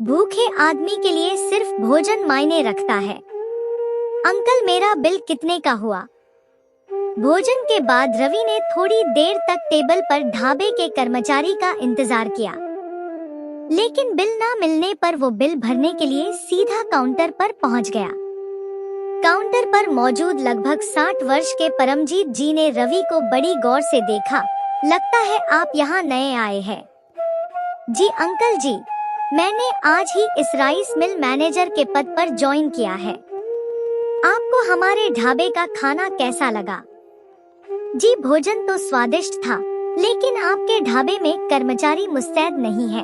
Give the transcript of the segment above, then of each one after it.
भूखे आदमी के लिए सिर्फ भोजन मायने रखता है। अंकल, मेरा बिल कितने का हुआ? भोजन के बाद रवि ने थोड़ी देर तक टेबल पर ढाबे के कर्मचारी का इंतजार किया, लेकिन बिल ना मिलने पर वो बिल भरने के लिए सीधा काउंटर पर पहुंच गया। काउंटर पर मौजूद लगभग 60 वर्ष के परमजीत जी ने रवि को बड़ी गौर से देखा। लगता है आप यहाँ नए आए हैं। जी अंकल जी, मैंने आज ही इस राइस मिल मैनेजर के पद पर ज्वाइन किया है। आपको हमारे ढाबे का खाना कैसा लगा? जी भोजन तो स्वादिष्ट था, लेकिन आपके ढाबे में कर्मचारी मुस्तैद नहीं है।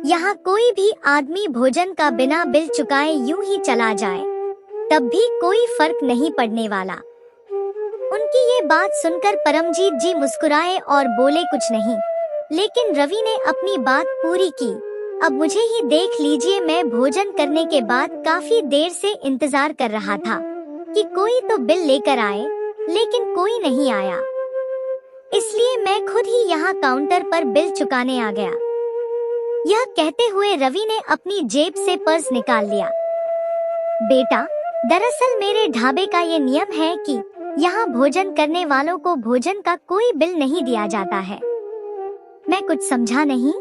यहाँ कोई भी आदमी भोजन का बिना बिल चुकाए यूं ही चला जाए, तब भी कोई फर्क नहीं पड़ने वाला। उनकी ये बात सुनकर परमजीत जी मुस्कुराए और बोले कुछ नहीं, लेकिन रवि ने अपनी बात पूरी की। अब मुझे ही देख लीजिए, मैं भोजन करने के बाद काफी देर से इंतजार कर रहा था कि कोई तो बिल लेकर आए, लेकिन कोई नहीं आया। इसलिए मैं खुद ही यहाँ काउंटर पर बिल चुकाने आ गया। यह कहते हुए रवि ने अपनी जेब से पर्स निकाल लिया। बेटा, दरअसल मेरे ढाबे का ये नियम है कि यहाँ भोजन करने वालों को भोजन का कोई बिल नहीं दिया जाता है। मैं कुछ समझा नहीं।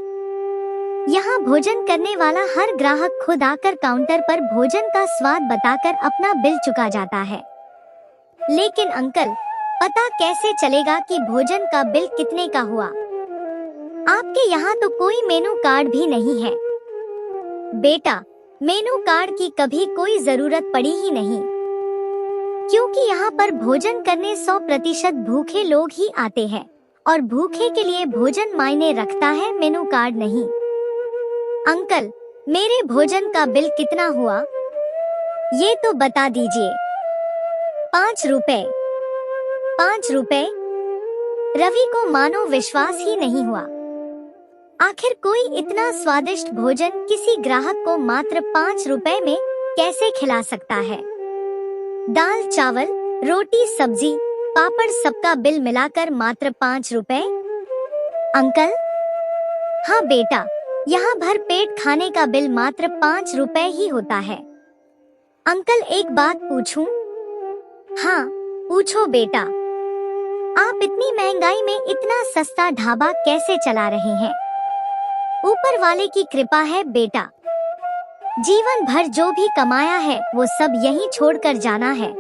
यहाँ भोजन करने वाला हर ग्राहक खुद आकर काउंटर पर भोजन का स्वाद बताकर अपना बिल चुका जाता है। लेकिन अंकल, पता कैसे चलेगा कि भोजन का बिल कितने का हुआ? आपके यहाँ तो कोई मेनू कार्ड भी नहीं है। बेटा, मेनू कार्ड की कभी कोई जरूरत पड़ी ही नहीं, क्योंकि यहाँ पर भोजन करने 100% भूखे लोग ही आते हैं और भूखे के लिए भोजन मायने रखता है, मेनू कार्ड नहीं। अंकल, मेरे भोजन का बिल कितना हुआ ये तो बता दीजिए। 5 रुपए। 5 रुपए? रवि को मानो विश्वास ही नहीं हुआ। आखिर कोई इतना स्वादिष्ट भोजन किसी ग्राहक को मात्र 5 रुपए में कैसे खिला सकता है? दाल, चावल, रोटी, सब्जी, पापड़, सबका बिल मिलाकर मात्र 5 रुपए? अंकल? हाँ बेटा, यहाँ भर पेट खाने का बिल मात्र 5 रुपए ही होता है। अंकल, एक बात पूछूं? हाँ, पूछो बेटा। आप इतनी महंगाई में इतना सस्ता ढाबा कैसे चला रहे हैं? ऊपर वाले की कृपा है बेटा। जीवन भर जो भी कमाया है वो सब यहीं छोड़कर जाना है,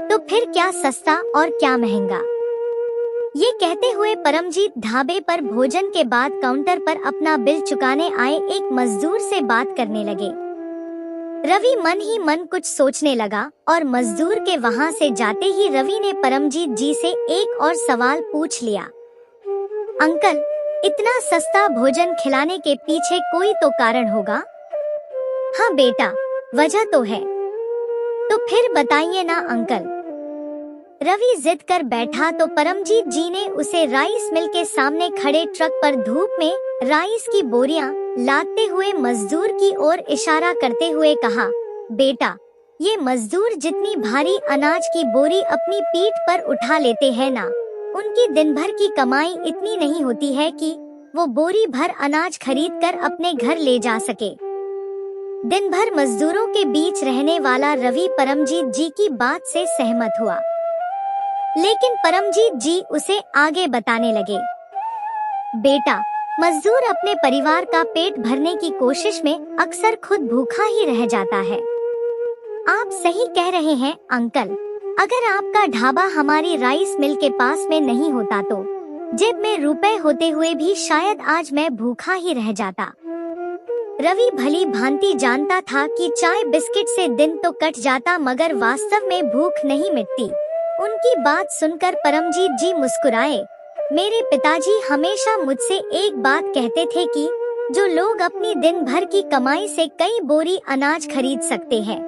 तो फिर क्या सस्ता और क्या महंगा। ये कहते हुए परमजीत ढाबे पर भोजन के बाद काउंटर पर अपना बिल चुकाने आए एक मजदूर से बात करने लगे। रवि मन ही मन कुछ सोचने लगा और मजदूर के वहां से जाते ही रवि ने परमजीत जी से एक और सवाल पूछ लिया। अंकल, इतना सस्ता भोजन खिलाने के पीछे कोई तो कारण होगा? हाँ बेटा, वजह तो है। तो फिर बताइए ना अंकल। रवि जिद कर बैठा तो परमजीत जी ने उसे राइस मिल के सामने खड़े ट्रक पर धूप में राइस की बोरियां लादते हुए मजदूर की ओर इशारा करते हुए कहा, बेटा, ये मजदूर जितनी भारी अनाज की बोरी अपनी पीठ पर उठा लेते हैं ना, उनकी दिन भर की कमाई इतनी नहीं होती है कि वो बोरी भर अनाज खरीद कर अपने घर ले जा सके। दिन भर मजदूरों के बीच रहने वाला रवि परमजीत जी की बात से सहमत हुआ, लेकिन परमजीत जी उसे आगे बताने लगे। बेटा, मजदूर अपने परिवार का पेट भरने की कोशिश में अक्सर खुद भूखा ही रह जाता है। आप सही कह रहे हैं अंकल। अगर आपका ढाबा हमारी राइस मिल के पास में नहीं होता तो जेब में रुपए होते हुए भी शायद आज मैं भूखा ही रह जाता। रवि भली भांति जानता था कि चाय बिस्किट से दिन तो कट जाता, मगर वास्तव में भूख नहीं मिटती। उनकी बात सुनकर परमजीत जी मुस्कुराए। मेरे पिताजी हमेशा मुझसे एक बात कहते थे कि जो लोग अपनी दिन भर की कमाई से कई बोरी अनाज खरीद सकते हैं,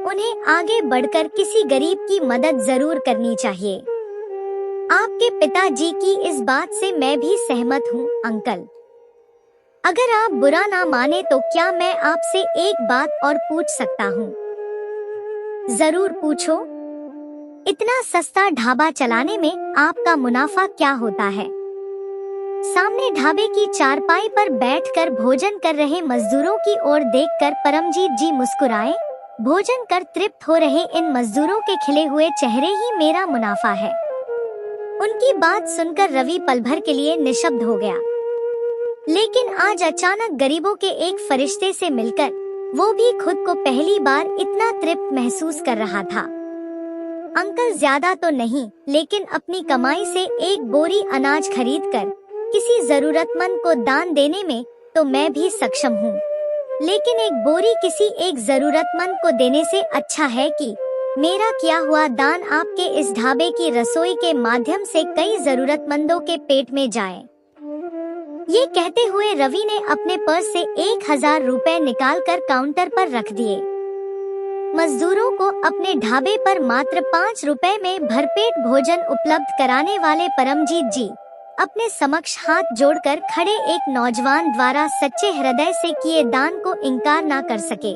उन्हें आगे बढ़कर किसी गरीब की मदद जरूर करनी चाहिए। आपके पिताजी की इस बात से मैं भी सहमत हूँ अंकल। अगर आप बुरा ना माने तो क्या मैं आपसे एक बात और पूछ सकता हूँ? जरूर पूछो। इतना सस्ता ढाबा चलाने में आपका मुनाफा क्या होता है? सामने ढाबे की चारपाई पर बैठकर भोजन कर रहे मजदूरों की ओर देखकर परमजीत जी मुस्कुराए। भोजन कर तृप्त हो रहे इन मजदूरों के खिले हुए चेहरे ही मेरा मुनाफा है। उनकी बात सुनकर रवि पल भर के लिए निशब्द हो गया। लेकिन आज अचानक गरीबों के एक फरिश्ते से मिलकर वो भी खुद को पहली बार इतना तृप्त महसूस कर रहा था। अंकल ज्यादा तो नहीं, लेकिन अपनी कमाई से एक बोरी अनाज खरीदकर किसी जरूरतमंद को दान देने में तो मैं भी सक्षम हूँ। लेकिन एक बोरी किसी एक जरूरतमंद को देने से अच्छा है कि मेरा किया हुआ दान आपके इस ढाबे की रसोई के माध्यम से कई जरूरतमंदों के पेट में जाए। ये कहते हुए रवि ने अपने पर्स से 1000 रुपए निकालकर काउंटर पर रख दिए। मजदूरों को अपने ढाबे पर मात्र 5 रुपए में भरपेट भोजन उपलब्ध कराने वाले परमजीत जी अपने समक्ष हाथ जोड़कर खड़े एक नौजवान द्वारा सच्चे हृदय से किए दान को इनकार ना कर सके।